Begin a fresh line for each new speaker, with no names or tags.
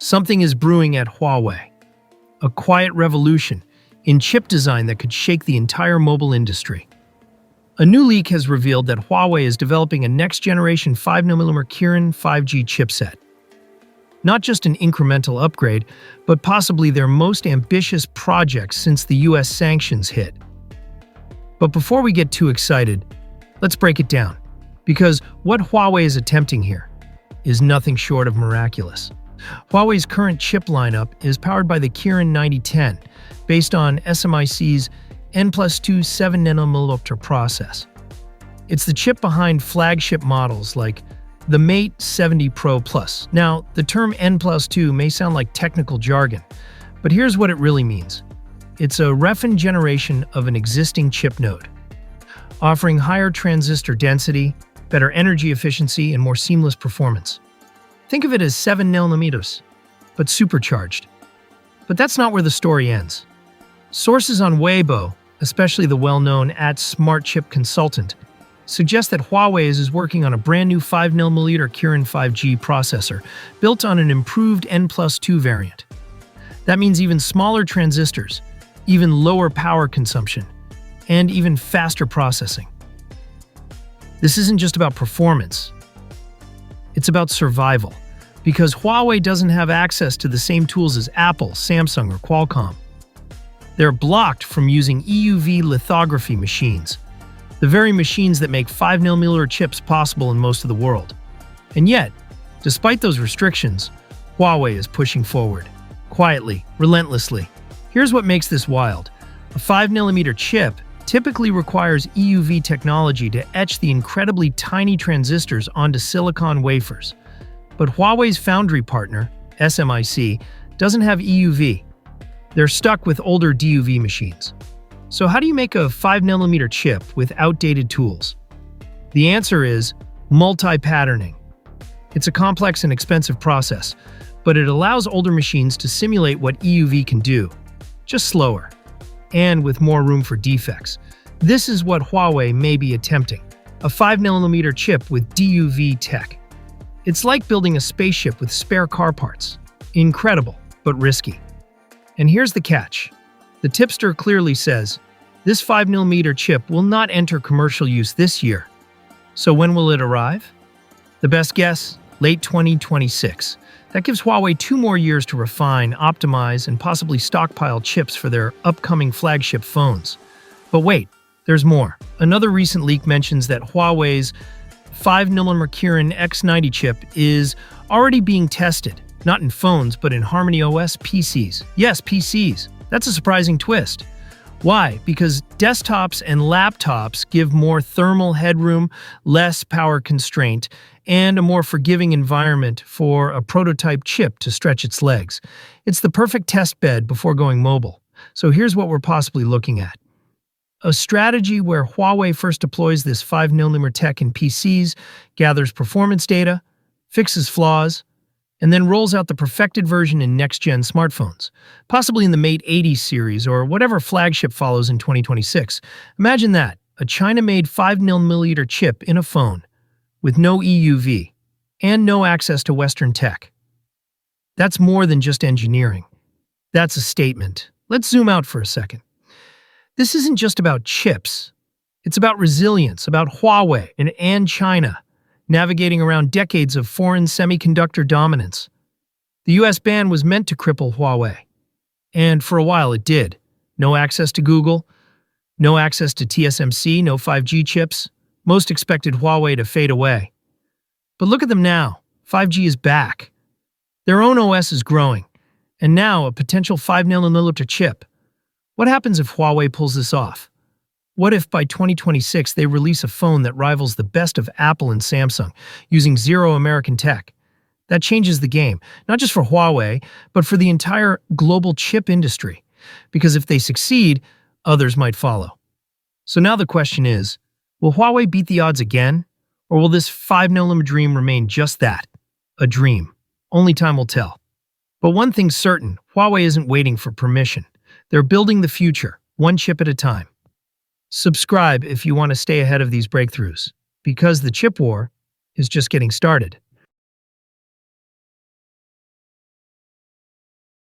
Something is brewing at Huawei. A quiet revolution in chip design that could shake the entire mobile industry. A new leak has revealed that Huawei is developing a next-generation 5nm Kirin 5G chipset. Not just an incremental upgrade, but possibly their most ambitious project since the US sanctions hit. But before we get too excited, let's break it down. Because what Huawei is attempting here is nothing short of miraculous. Huawei's current chip lineup is powered by the Kirin 9010, based on SMIC's N+2 7nm process. It's the chip behind flagship models like the Mate 70 Pro Plus. Now, the term N+2 may sound like technical jargon, but here's what it really means. It's a refined generation of an existing chip node, offering higher transistor density, better energy efficiency, and more seamless performance. Think of it as 7nm, but supercharged. But that's not where the story ends. Sources on Weibo, especially the well-known @SmartChip Consultant, suggest that Huawei is working on a brand new 5nm Kirin 5G processor built on an improved N+2 variant. That means even smaller transistors, even lower power consumption, and even faster processing. This isn't just about performance. It's about survival, because Huawei doesn't have access to the same tools as Apple, Samsung, or Qualcomm. They're blocked from using EUV lithography machines, the very machines that make 5nm chips possible in most of the world. And yet, despite those restrictions, Huawei is pushing forward, quietly, relentlessly. Here's what makes this wild. A 5nm chip typically requires EUV technology to etch the incredibly tiny transistors onto silicon wafers. But Huawei's foundry partner, SMIC, doesn't have EUV. They're stuck with older DUV machines. So how do you make a 5nm chip with outdated tools? The answer is multi-patterning. It's a complex and expensive process, but it allows older machines to simulate what EUV can do, just slower, and with more room for defects. This is what Huawei may be attempting, a 5nm chip with DUV tech. It's like building a spaceship with spare car parts. Incredible, but risky. And here's the catch. The tipster clearly says, this 5nm chip will not enter commercial use this year. So when will it arrive? The best guess? Late 2026. That gives Huawei 2 more years to refine, optimize, and possibly stockpile chips for their upcoming flagship phones. But wait, there's more. Another recent leak mentions that Huawei's 5nm Kirin X90 chip is already being tested, not in phones, but in HarmonyOS PCs. Yes, PCs. That's a surprising twist. Why? Because desktops and laptops give more thermal headroom, less power constraint, and a more forgiving environment for a prototype chip to stretch its legs. It's the perfect test bed before going mobile. So here's what we're possibly looking at. A strategy where Huawei first deploys this 5nm tech in PCs, gathers performance data, fixes flaws, and then rolls out the perfected version in next-gen smartphones, possibly in the Mate 80 series or whatever flagship follows in 2026. Imagine that, a China-made 5nm chip in a phone, with no EUV, and no access to Western tech. That's more than just engineering. That's a statement. Let's zoom out for a second. This isn't just about chips. It's about resilience, about Huawei and China, navigating around decades of foreign semiconductor dominance. The US ban was meant to cripple Huawei. And for a while it did. No access to Google, no access to TSMC, no 5G chips. Most expected Huawei to fade away. But look at them now. 5G is back. Their own OS is growing. And now a potential 5nm chip. What happens if Huawei pulls this off? What if by 2026 they release a phone that rivals the best of Apple and Samsung, using zero American tech? That changes the game, not just for Huawei, but for the entire global chip industry. Because if they succeed, others might follow. So now the question is, will Huawei beat the odds again? Or will this 5nm dream remain just that, a dream? Only time will tell. But one thing's certain, Huawei isn't waiting for permission. They're building the future, one chip at a time. Subscribe if you want to stay ahead of these breakthroughs, because the chip war is just getting started.